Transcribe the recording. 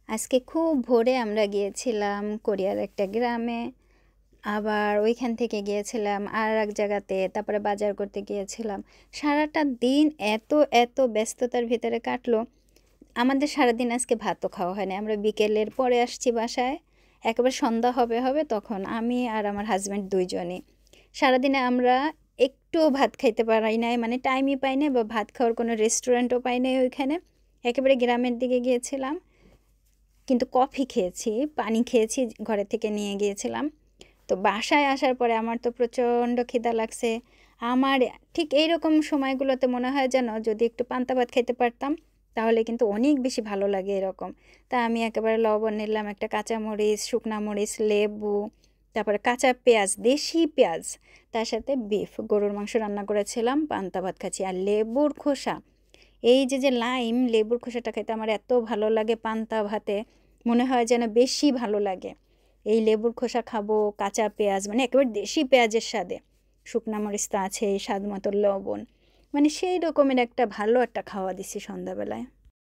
আজকে খুব ভোরে আমরা গিয়েছিলাম কোরিয়ার একটা গ্রামে। আবার ওইখান থেকে গিয়েছিলাম আর এক জায়গাতে, তারপরে বাজার করতে গিয়েছিলাম। সারাটা দিন এত এত ব্যস্ততার ভিতরে কাটলো। আমাদের সারাদিন আজকে ভাতও খাওয়া হয়নি, আমরা বিকেলের পরে আসছি বাসায়। একেবারে সন্ধ্যা হবে হবে তখন আমি আর আমার হাজব্যান্ড দুইজনই। সারাদিনে আমরা একটুও ভাত খাইতে পারি নাই, মানে টাইমই পাই নাই, বা ভাত খাওয়ার কোনো রেস্টুরেন্টও পাই নাই ওইখানে। একেবারে গ্রামের দিকে গিয়েছিলাম, কিন্তু কফি খেয়েছি, পানি খেয়েছি, ঘরে থেকে নিয়ে গিয়েছিলাম। তো বাসায় আসার পরে আমার তো প্রচণ্ড খিদা লাগছে। আমার ঠিক এইরকম সময়গুলোতে মনে হয় যেন যদি একটু পান্তা ভাত খেতে পারতাম তাহলে কিন্তু অনেক বেশি ভালো লাগে এরকম। তা আমি একেবারে লবণ নিলাম, একটা কাঁচামরিচ, শুকনা মরিচ, লেবু, তারপরে কাঁচা পেঁয়াজ, দেশি পেঁয়াজ, তার সাথে বিফ, গরুর মাংস রান্না করেছিলাম, পান্তা ভাত খাচ্ছি। আর লেবুর খোসা, এই যে লাইম, লেবুর খোসাটা খেতে আমার এত ভালো লাগে পান্তা ভাতে, মনে হয় যেন বেশি ভালো লাগে। এই লেবুর খোসা খাবো, কাঁচা পেঁয়াজ, মানে একেবারে দেশি পেঁয়াজের স্বাদে, শুকনা মরিচ তো আছেই, স্বাদ মতো লবণ, মানে সেই রকমের একটা ভালো একটা খাওয়া দিছি সন্ধ্যাবেলায়।